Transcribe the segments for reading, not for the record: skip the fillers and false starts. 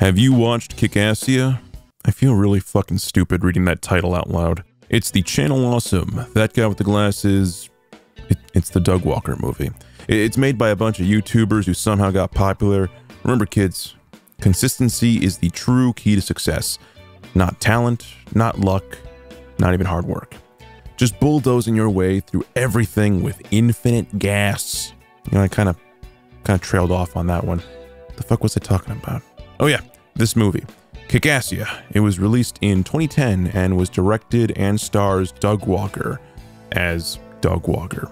Have you watched Kickassia? I feel really fucking stupid reading that title out loud. It's the Channel Awesome, that guy with the glasses. It's the Doug Walker movie. It's made by a bunch of YouTubers who somehow got popular. Remember kids, consistency is the true key to success. Not talent, not luck, not even hard work. Just bulldozing your way through everything with infinite gas. You know, I kind of trailed off on that one. What the fuck was I talking about? Oh yeah, this movie, Kickassia. It was released in 2010 and was directed and stars Doug Walker as Doug Walker.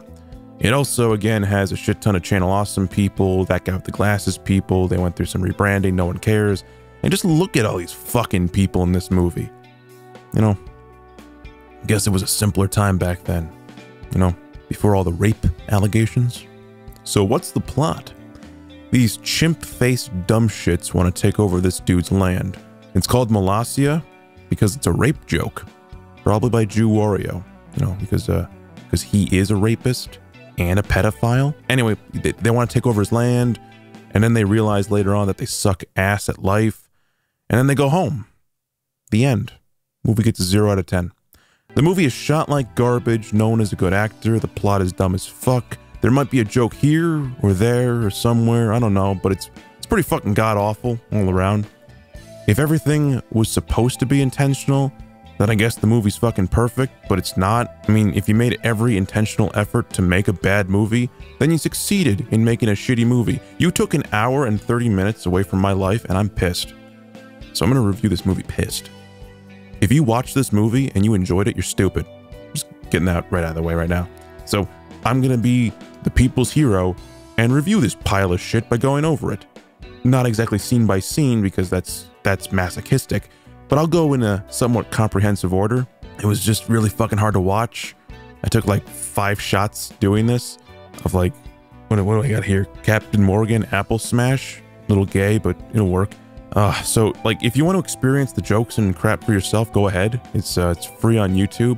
It also, again, has a shit ton of Channel Awesome people, that guy with the glasses people. They went through some rebranding, no one cares. And just look at all these fucking people in this movie. You know, I guess it was a simpler time back then. You know, before all the rape allegations. So what's the plot? These chimp-faced dumb shits want to take over this dude's land. It's called Molossia because it's a rape joke. Probably by Jew Wario. You know, because he is a rapist and a pedophile. Anyway, they want to take over his land, and then they realize later on that they suck ass at life, and then they go home. The end. Movie gets a 0 out of 10. The movie is shot like garbage, no one is a good actor, the plot is dumb as fuck. There might be a joke here, or there, or somewhere, I don't know, but it's pretty fucking god-awful all around. If everything was supposed to be intentional, then I guess the movie's fucking perfect, but it's not. I mean, if you made every intentional effort to make a bad movie, then you succeeded in making a shitty movie. You took an hour and 30 minutes away from my life, and I'm pissed. So I'm gonna review this movie pissed. If you watched this movie and you enjoyed it, you're stupid. Just getting that right out of the way right now. So I'm gonna be the people's hero and review this pile of shit by going over it. Not exactly scene by scene, because that's masochistic, but I'll go in a somewhat comprehensive order. It was just really fucking hard to watch. I took like 5 shots doing this of like, what do I got here? Captain Morgan, Apple Smash. Little gay, but it'll work. So like, if you want to experience the jokes and crap for yourself, go ahead. It's free on YouTube,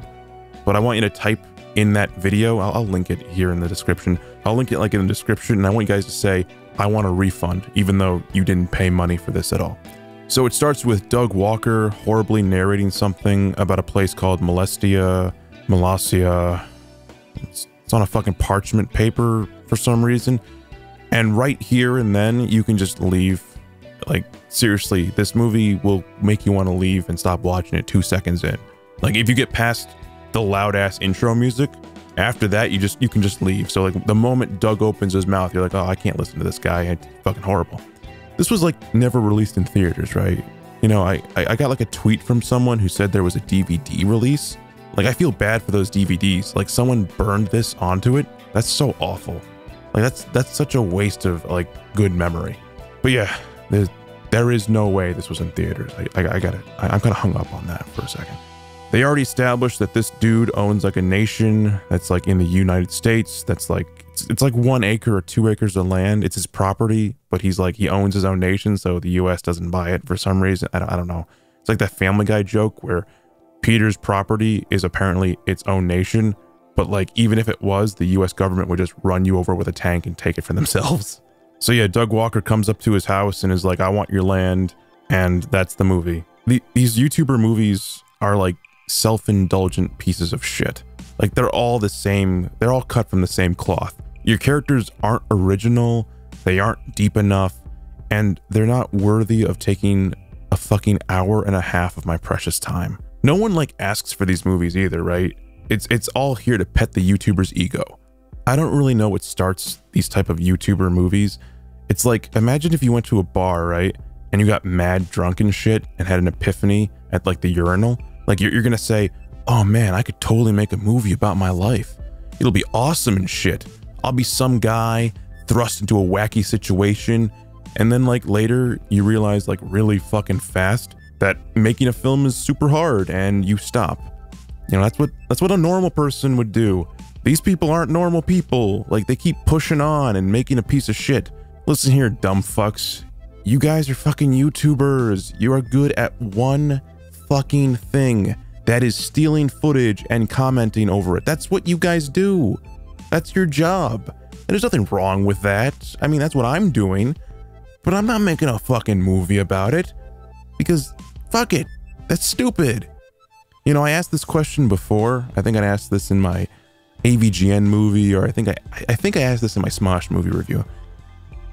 but I want you to type in that video. I'll link it here in the description. I'll link it like in the description, and I want you guys to say, I want a refund, even though you didn't pay money for this at all. So it starts with Doug Walker horribly narrating something about a place called Molossia. It's on a fucking parchment paper for some reason. And right here and then, you can just leave. Like, seriously, this movie will make you want to leave and stop watching it 2 seconds in. Like, if you get past the loud-ass intro music, after that, you can just leave. So, like, the moment Doug opens his mouth, you're like, oh, I can't listen to this guy. It's fucking horrible. This was like never released in theaters, right? You know, I got like a tweet from someone who said there was a DVD release. Like, I feel bad for those DVDs. Like, someone burned this onto it. That's so awful. Like, that's such a waste of like good memory. But yeah, there is no way this was in theaters. I got it. I'm kind of hung up on that for a second. They already established that this dude owns like a nation that's like in the United States. That's like, it's like 1 acre or 2 acres of land. It's his property, but he owns his own nation, so the US doesn't buy it for some reason. I don't know. It's like that Family Guy joke where Peter's property is apparently its own nation, but like, even if it was, the US government would just run you over with a tank and take it for themselves. So yeah, Doug Walker comes up to his house and is like, I want your land, and that's the movie. These YouTuber movies are like self-indulgent pieces of shit. Like, they're all the same. They're all cut from the same cloth. Your characters aren't original, they aren't deep enough, and they're not worthy of taking a fucking hour and a half of my precious time. No one like asks for these movies either, right? It's all here to pet the YouTuber's ego. I don't really know what starts these type of YouTuber movies. It's like, imagine if you went to a bar, right? And you got mad drunk and shit and had an epiphany at like the urinal. Like, you're gonna say, oh man, I could totally make a movie about my life. It'll be awesome and shit. I'll be some guy thrust into a wacky situation, and then like later you realize like really fucking fast that making a film is super hard and you stop. You know, that's what a normal person would do. These people aren't normal people. Like, they keep pushing on and making a piece of shit. Listen here, dumb fucks. You guys are fucking YouTubers. You are good at one fucking thing. That is stealing footage and commenting over it. That's what you guys do. That's your job. And there's nothing wrong with that. I mean, that's what I'm doing. But I'm not making a fucking movie about it. because fuck it, that's stupid. You know, I asked this question before. I think I asked this in my AVGN movie, or I think I asked this in my Smosh movie review.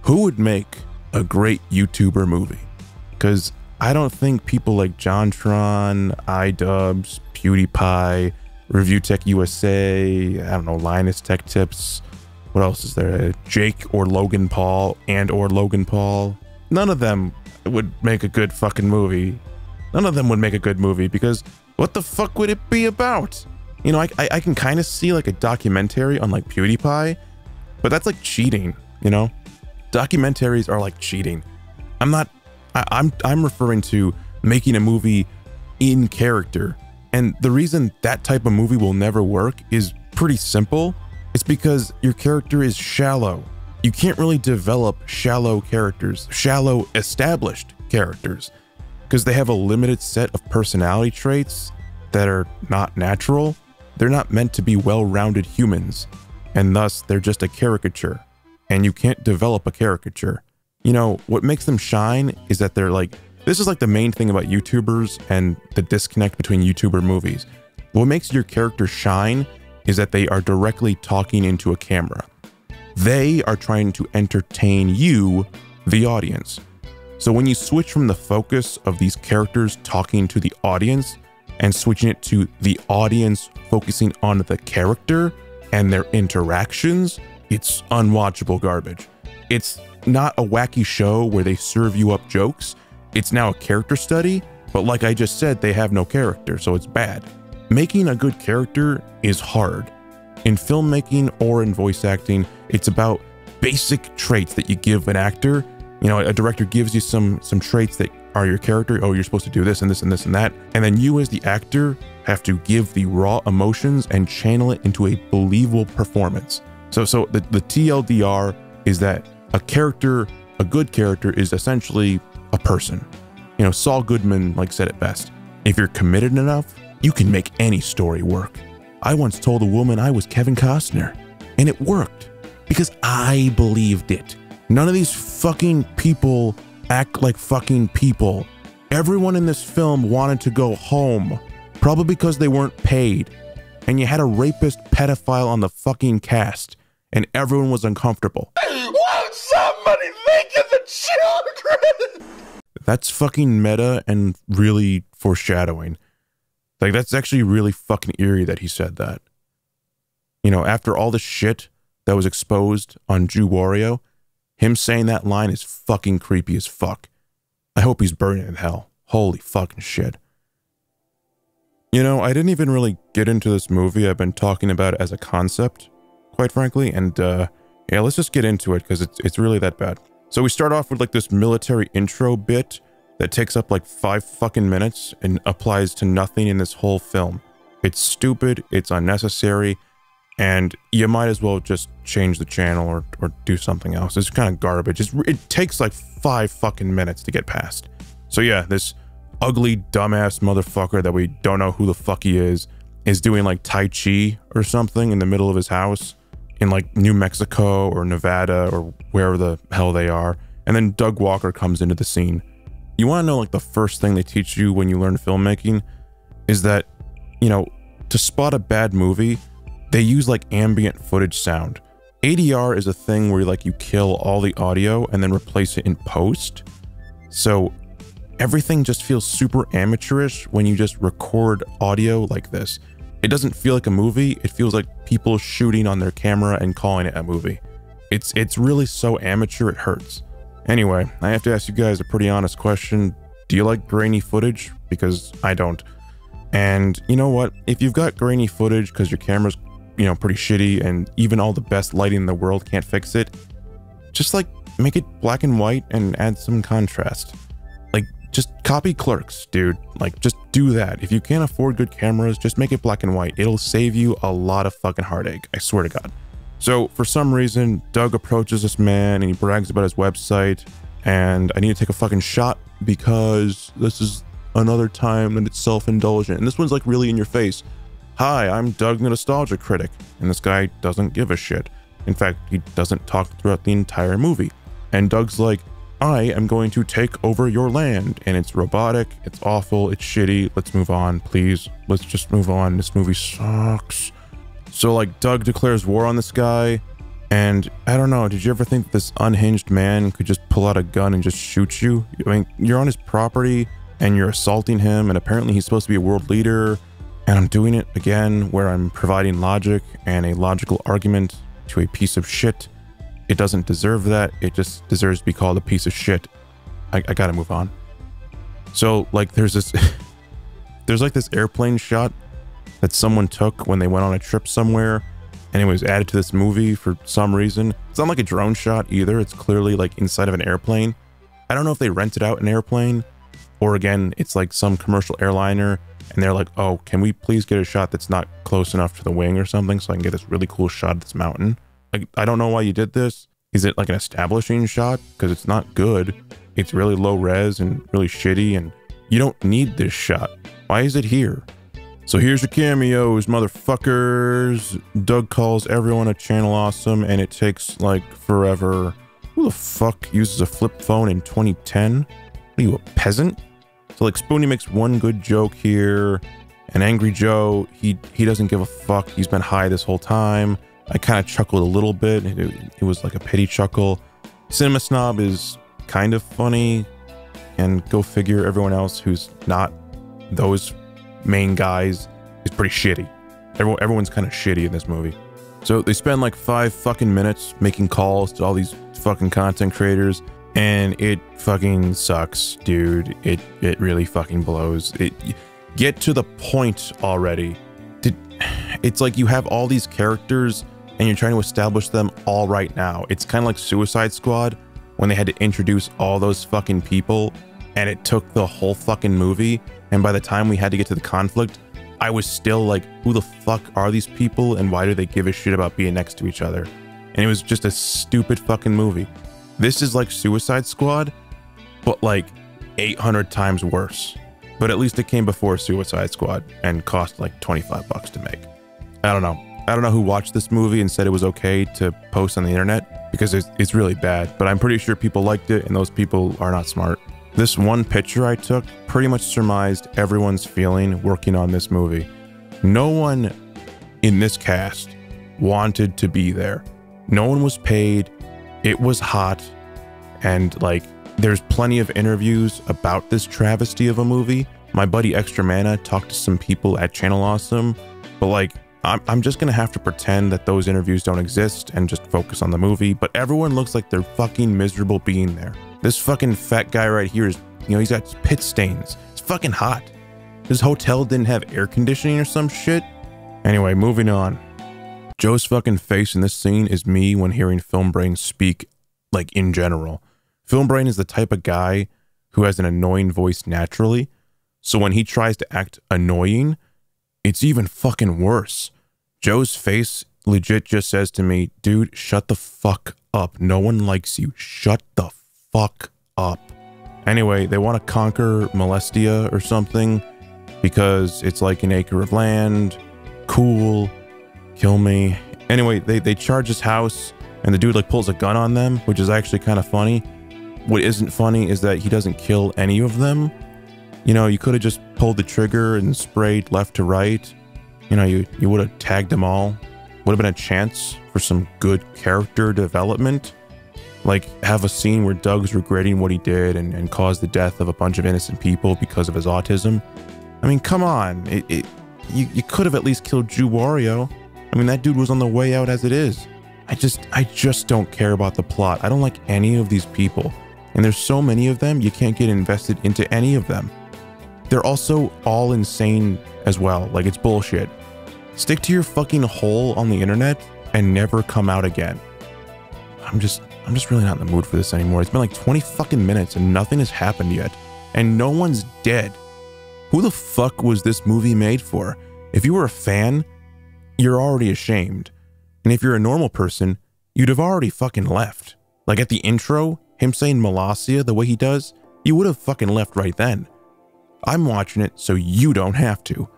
Who would make a great YouTuber movie? Because I don't think people like JonTron, iDubbbz, PewDiePie, Review Tech USA, I don't know, Linus Tech Tips, what else is there? Jake or Logan Paul or Logan Paul. None of them would make a good fucking movie. None of them would make a good movie, because what the fuck would it be about? You know, I can kind of see like a documentary on like PewDiePie, but that's like cheating, you know? Documentaries are like cheating. I'm referring to making a movie in character. And the reason that type of movie will never work is pretty simple. It's because your character is shallow. You can't really develop shallow characters, shallow established characters, because they have a limited set of personality traits that are not natural. They're not meant to be well-rounded humans, and thus they're just a caricature, and you can't develop a caricature. You know, what makes them shine is that they're like, this is like the main thing about YouTubers and the disconnect between YouTuber movies. What makes your character shine is that they are directly talking into a camera. They are trying to entertain you, the audience. So when you switch from the focus of these characters talking to the audience and switching it to the audience focusing on the character and their interactions, it's unwatchable garbage. It's not a wacky show where they serve you up jokes. It's now a character study, but like I just said, they have no character, so it's bad. Making a good character is hard. In filmmaking or in voice acting, it's about basic traits that you give an actor. You know, a director gives you some traits that are your character. Oh, you're supposed to do this and this and this and that. And then you as the actor have to give the raw emotions and channel it into a believable performance. So the TLDR is that a good character is essentially a person. You know, Saul Goodman said it best. If you're committed enough, you can make any story work. I once told a woman I was Kevin Costner, and it worked because I believed it. None of these fucking people act like fucking people. Everyone in this film wanted to go home, probably because they weren't paid. And you had a rapist pedophile on the fucking cast, and everyone was uncomfortable. Won't somebody think of the children? That's fucking meta and really foreshadowing. Like, that's actually really fucking eerie that he said that. You know, after all the shit that was exposed on Jew Wario, him saying that line is fucking creepy as fuck. I hope he's burning in hell. Holy fucking shit. You know, I didn't even really get into this movie. I've been talking about it as a concept, quite frankly, and yeah, let's just get into it because it's really that bad. So we start off with like this military intro bit that takes up like 5 fucking minutes and applies to nothing in this whole film. It's stupid, it's unnecessary, and you might as well just change the channel or do something else. It's kind of garbage. It takes like 5 fucking minutes to get past. So yeah, this ugly dumbass motherfucker that we don't know who the fuck he is doing like Tai Chi or something in the middle of his house in like New Mexico or Nevada or wherever the hell they are. And then Doug Walker comes into the scene. You want to know like the first thing they teach you when you learn filmmaking is that, you know, to spot a bad movie, they use like ambient footage sound. ADR is a thing where like you kill all the audio and then replace it in post. So everything just feels super amateurish when you just record audio like this. It doesn't feel like a movie. It feels like people shooting on their camera and calling it a movie. It's really so amateur it hurts. Anyway, I have to ask you guys a pretty honest question. Do you like grainy footage? Because I don't. And you know what? If you've got grainy footage because your camera's, you know, pretty shitty and even all the best lighting in the world can't fix it, just like make it black and white and add some contrast. Like, just copy Clerks, dude. Like, just do that. If you can't afford good cameras, just make it black and white. It'll save you a lot of fucking heartache. I swear to God. So for some reason, Doug approaches this man and he brags about his website, and I need to take a fucking shot because this is another time that it's self-indulgent. And this one's like really in your face. Hi, I'm Doug the Nostalgia Critic. And this guy doesn't give a shit. In fact, he doesn't talk throughout the entire movie. And Doug's like, I am going to take over your land. And it's robotic, it's awful, it's shitty. Let's move on, please. Let's just move on. This movie sucks. So like Doug declares war on this guy. And I don't know, did you ever think this unhinged man could just pull out a gun and just shoot you? I mean, you're on his property and you're assaulting him, and apparently he's supposed to be a world leader. And I'm doing it again where I'm providing logic and a logical argument to a piece of shit. It doesn't deserve that. It just deserves to be called a piece of shit. I gotta move on. So like there's this there's like this airplane shot that someone took when they went on a trip somewhere, and it was added to this movie for some reason. It's not like a drone shot either. It's clearly like inside of an airplane. I don't know if they rented out an airplane, or again, it's like some commercial airliner and they're like, oh, can we please get a shot that's not close enough to the wing or something so I can get this really cool shot of this mountain? Like, I don't know why you did this. Is it like an establishing shot? Because it's not good. It's really low res and really shitty, and you don't need this shot. Why is it here? So here's your cameos, motherfuckers. Doug calls everyone a channel awesome, and it takes like forever. Who the fuck uses a flip phone in 2010? What are you, a peasant? So like Spoonie makes one good joke here, and Angry Joe, he doesn't give a fuck. He's been high this whole time. I kind of chuckled a little bit. It was like a pity chuckle. Cinema Snob is kind of funny, and go figure, everyone else who's not those main guys is pretty shitty. Everyone's kind of shitty in this movie. So they spend like 5 fucking minutes making calls to all these fucking content creators, and it fucking sucks, dude. It really fucking blows. Get to the point already. It's like you have all these characters and you're trying to establish them all right now. It's kind of like Suicide Squad when they had to introduce all those fucking people, and it took the whole fucking movie, and by the time we had to get to the conflict, I was still like, who the fuck are these people and why do they give a shit about being next to each other? And it was just a stupid fucking movie. This is like Suicide Squad, but like 800 times worse. But at least it came before Suicide Squad and cost like 25 bucks to make. I don't know. I don't know who watched this movie and said it was okay to post on the internet, because it's really bad, but I'm pretty sure people liked it, and those people are not smart. This one picture I took pretty much surmised everyone's feeling working on this movie. No one in this cast wanted to be there. No one was paid. It was hot. And like, there's plenty of interviews about this travesty of a movie. My buddy Extra Mana talked to some people at Channel Awesome, but like, I'm just gonna have to pretend that those interviews don't exist and just focus on the movie, but everyone looks like they're fucking miserable being there. This fucking fat guy right here is, you know, he's got pit stains. It's fucking hot. His hotel didn't have air conditioning or some shit. Anyway, moving on. Joe's fucking face in this scene is me when hearing Film Brain speak, like in general. Film Brain is the type of guy who has an annoying voice naturally, so when he tries to act annoying, it's even fucking worse. Joe's face legit just says to me, dude, shut the fuck up. No one likes you. Shut the fuck up. Anyway, they want to conquer Molestia or something because it's like an acre of land. Cool. Kill me. Anyway, they charge his house, and the dude like pulls a gun on them, which is actually kind of funny. What isn't funny is that he doesn't kill any of them. You know, you could have just pulled the trigger and sprayed left to right. You know, you would have tagged them all. Would have been a chance for some good character development. Like, have a scene where Doug's regretting what he did and caused the death of a bunch of innocent people because of his autism. I mean, come on. You could have at least killed Jew Wario. I mean, that dude was on the way out as it is. I just don't care about the plot. I don't like any of these people. And there's so many of them, you can't get invested into any of them. They're also all insane as well. Like, it's bullshit. Stick to your fucking hole on the internet and never come out again. I'm just really not in the mood for this anymore. It's been like 20 fucking minutes and nothing has happened yet. And no one's dead. Who the fuck was this movie made for? If you were a fan, you're already ashamed. And if you're a normal person, you'd have already fucking left. Like at the intro, him saying Molossia the way he does, you would have fucking left right then. I'm watching it so you don't have to.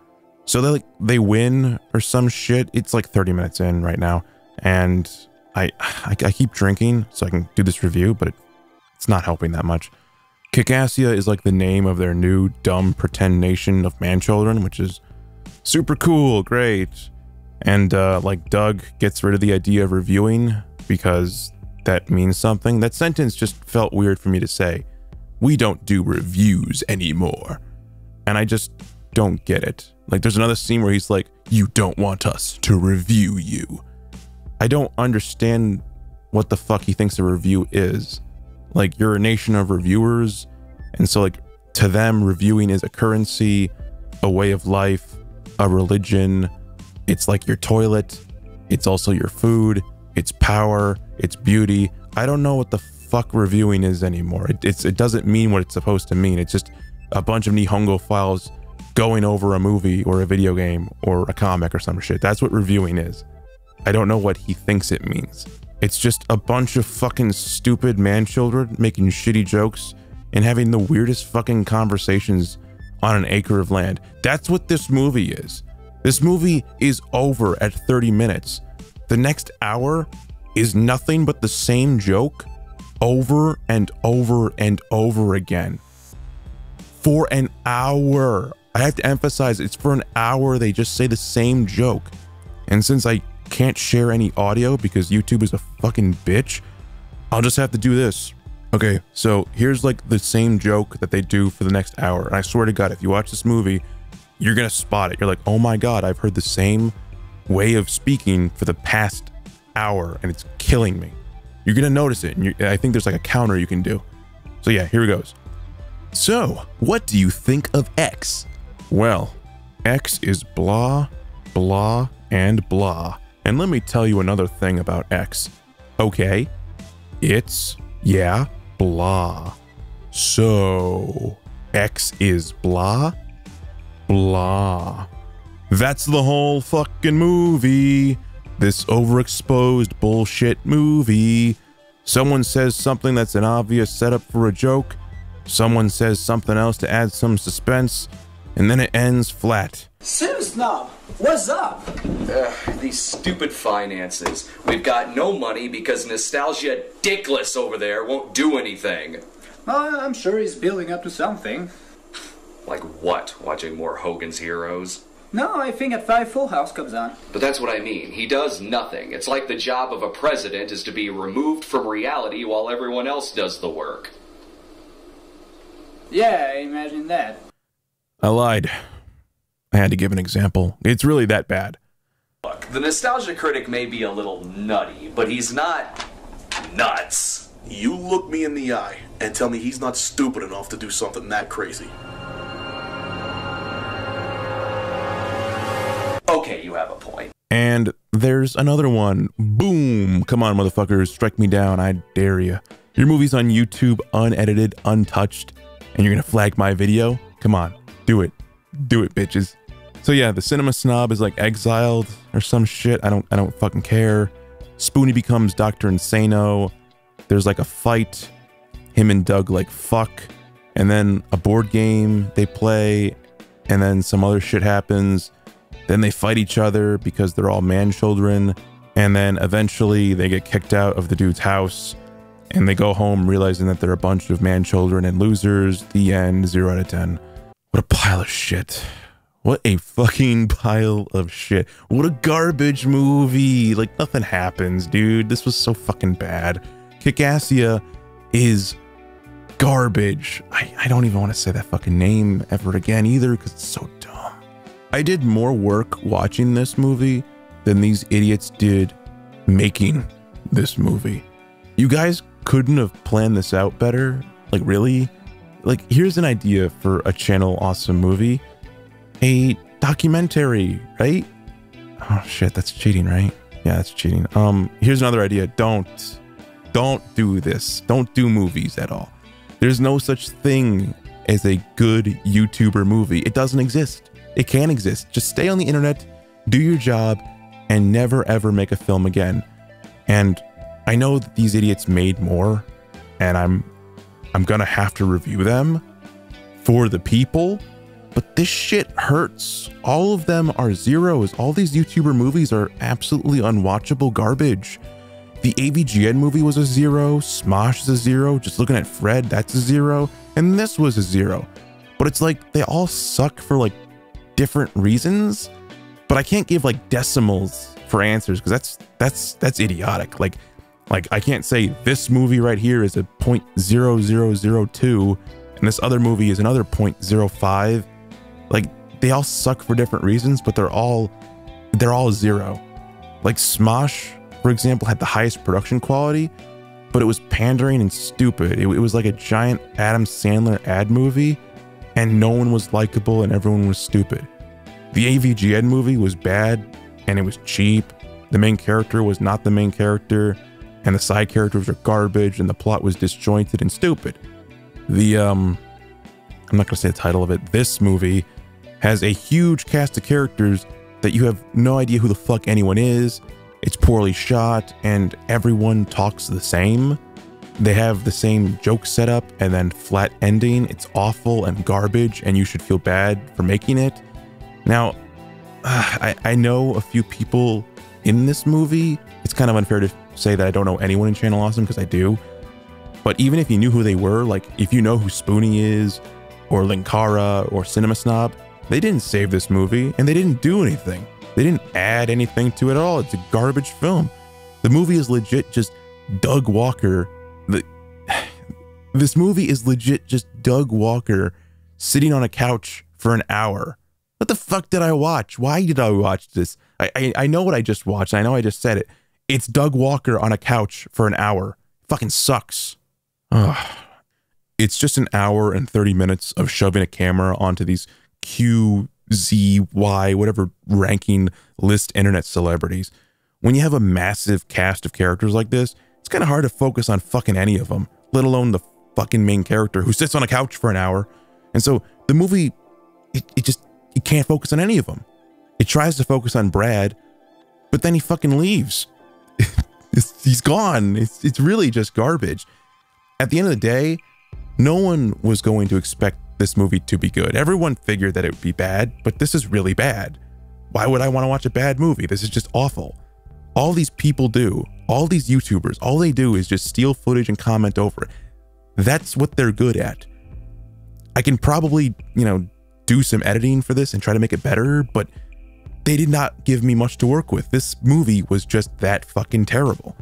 So they win or some shit. It's like 30 minutes in right now, and I keep drinking so I can do this review, but it It's not helping that much. Kickassia is like the name of their new dumb pretend nation of man-children, which is super cool, great. And like Doug gets rid of the idea of reviewing because that means something. That sentence just felt weird for me to say. We don't do reviews anymore. And I just don't get it. Like there's another scene where he's like, you don't want us to review you. I don't understand what the fuck he thinks a review is. Like you're a nation of reviewers. And so like to them, reviewing is a currency, a way of life, a religion. It's like your toilet. It's also your food. It's power. It's beauty. I don't know what the fuck reviewing is anymore. It doesn't mean what it's supposed to mean. It's just a bunch of Nihongo files going over a movie or a video game or a comic or some shit. That's what reviewing is. I don't know what he thinks it means. It's just a bunch of fucking stupid man-children making shitty jokes and having the weirdest fucking conversations on an acre of land. That's what this movie is. This movie is over at 30 minutes. The next hour is nothing but the same joke over and over and over again. For an hour. I have to emphasize, it's for an hour they just say the same joke. And since I can't share any audio because YouTube is a fucking bitch, I'll just have to do this. Okay, so here's like the same joke that they do for the next hour. And I swear to God, if you watch this movie, you're gonna spot it. You're like, oh my God, I've heard the same way of speaking for the past hour and it's killing me. You're gonna notice it. And I think there's like a counter you can do. So yeah, here it goes. So, what do you think of X? Well, X is blah, blah, and blah. And let me tell you another thing about X. Okay, it's, yeah, blah. So, X is blah, blah. That's the whole fucking movie. This overexposed bullshit movie. Someone says something that's an obvious setup for a joke. Someone says something else to add some suspense. And then it ends flat. Sim Snob, what's up? These stupid finances. We've got no money because Nostalgia Dickless over there won't do anything. I'm sure he's building up to something. Like what? Watching more Hogan's Heroes? No, I think at 5 Full House comes on. But that's what I mean. He does nothing. It's like the job of a president is to be removed from reality while everyone else does the work. Yeah, imagine that. I lied. I had to give an example. It's really that bad. Look, the Nostalgia Critic may be a little nutty, but he's not nuts. You look me in the eye and tell me he's not stupid enough to do something that crazy. Okay, you have a point. And there's another one. Boom. Come on, motherfuckers. Strike me down. I dare you. Your movie's on YouTube, unedited, untouched, and you're gonna flag my video? Come on. Do it. Do it, bitches. So yeah, the cinema snob is like exiled or some shit. I don't fucking care. Spoonie becomes Dr. Insano. There's like a fight. Him and Doug like fuck. And then a board game they play. And then some other shit happens. Then they fight each other because they're all man-children. And then eventually they get kicked out of the dude's house. And they go home realizing that they're a bunch of man-children and losers. The end. 0 out of 10. What a pile of shit. What a fucking pile of shit. What a garbage movie. Like, nothing happens, dude. This was so fucking bad. Kickassia is garbage. I don't even want to say that fucking name ever again either because it's so dumb. I did more work watching this movie than these idiots did making this movie. You guys couldn't have planned this out better? Like, really? Like, here's an idea for a channel awesome movie. A documentary, right? Oh shit, that's cheating, right? Yeah, that's cheating. Here's another idea. Don't do this. Don't do movies at all. There's no such thing as a good YouTuber movie. It doesn't exist. It can't exist. Just stay on the internet, do your job, and never ever make a film again. And I know that these idiots made more, and I'm gonna have to review them for the people, but this shit hurts. All of them are zeros. All these YouTuber movies are absolutely unwatchable garbage. The AVGN movie was a 0, Smosh is a 0, just looking at Fred, that's a 0, and this was a 0. But it's like, they all suck for like different reasons, but I can't give like decimals for answers because that's idiotic. Like I can't say this movie right here is a 0.0002 and this other movie is another 0.05. Like, they all suck for different reasons, but they're all 0. Like Smosh, for example, had the highest production quality, but it was pandering and stupid. It was like a giant Adam Sandler ad movie, and no one was likable and everyone was stupid. The AVGN movie was bad and it was cheap. The main character was not the main character, and the side characters were garbage, and the plot was disjointed and stupid. I'm not gonna say the title of it. This movie has a huge cast of characters that you have no idea who the fuck anyone is. It's poorly shot and everyone talks the same. They have the same joke setup and then flat ending. It's awful and garbage, and you should feel bad for making it. Now, I know a few people in this movie. It's kind of unfair to say that I don't know anyone in Channel Awesome, because I do. But even if you knew who they were, like if you know who Spoonie is, or Linkara, or Cinema Snob, they didn't save this movie, and they didn't do anything. They didn't add anything to it at all. It's a garbage film. The movie is legit just Doug Walker. This movie is legit just Doug Walker sitting on a couch for an hour. What the fuck did I watch? Why did I watch this? I know what I just watched. I know I just said it. It's Doug Walker on a couch for an hour. Fucking sucks. Ugh. It's just an hour and 30 minutes of shoving a camera onto these Q, Z, Y, whatever ranking list internet celebrities. When you have a massive cast of characters like this, it's kind of hard to focus on fucking any of them, let alone the fucking main character who sits on a couch for an hour. And so the movie, you can't focus on any of them. It tries to focus on Brad, but then he fucking leaves. He's gone. It's really just garbage. At the end of the day, no one was going to expect this movie to be good. Everyone figured that it would be bad, but this is really bad. Why would I want to watch a bad movie? This is just awful. All these people do, all these YouTubers, all they do is just steal footage and comment over it. That's what they're good at. I can probably, do some editing for this and try to make it better, but they did not give me much to work with. This movie was just that fucking terrible.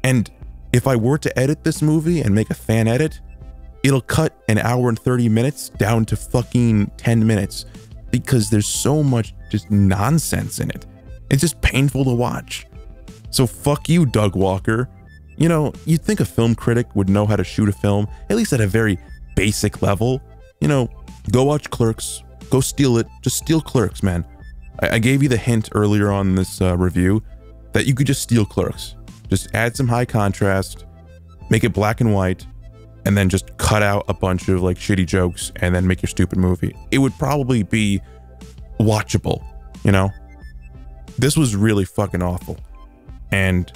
And if I were to edit this movie and make a fan edit, it'll cut an hour and 30 minutes down to fucking 10 minutes because there's so much just nonsense in it. It's just painful to watch. So fuck you, Doug Walker. You'd think a film critic would know how to shoot a film, at least at a very basic level. Go watch Clerks, go steal it, just steal Clerks, man. I gave you the hint earlier on this review that you could just steal Clerks. Just add some high contrast, make it black and white, and then just cut out a bunch of like shitty jokes and then make your stupid movie. It would probably be watchable, This was really fucking awful. And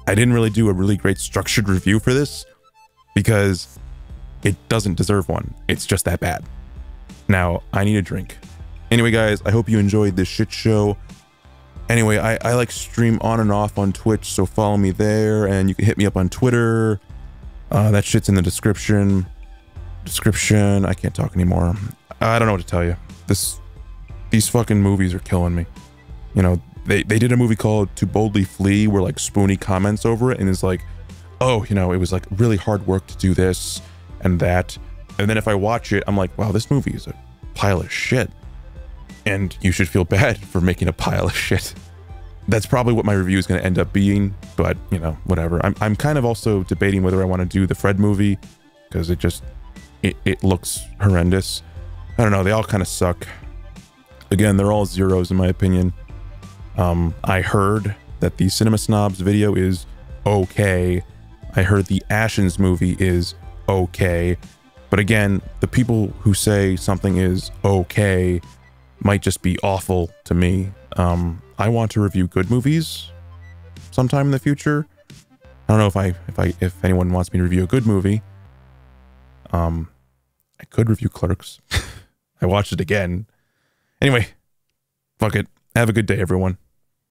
I didn't really do a really great structured review for this because it doesn't deserve one. It's just that bad. Now, I need a drink. Anyway, guys, I hope you enjoyed this shit show. Anyway, I like stream on and off on Twitch, so follow me there, and you can hit me up on Twitter. That shit's in the description. I can't talk anymore. I don't know what to tell you. These fucking movies are killing me. They did a movie called To Boldly Flee where like Spoonie comments over it and is like, oh, it was like really hard work to do this and that. And then if I watch it, I'm like, wow, this movie is a pile of shit. And you should feel bad for making a pile of shit. That's probably what my review is going to end up being, but whatever. I'm kind of also debating whether I want to do the Fred movie because it looks horrendous. I don't know. They all kind of suck. Again, they're all zeros in my opinion. I heard that the Cinema Snobs video is okay. I heard the Ashens movie is okay. But again, the people who say something is okay might just be awful to me. I want to review good movies sometime in the future. I don't know if anyone wants me to review a good movie. I could review Clerks. I watched it again. Anyway, fuck it. Have a good day, everyone.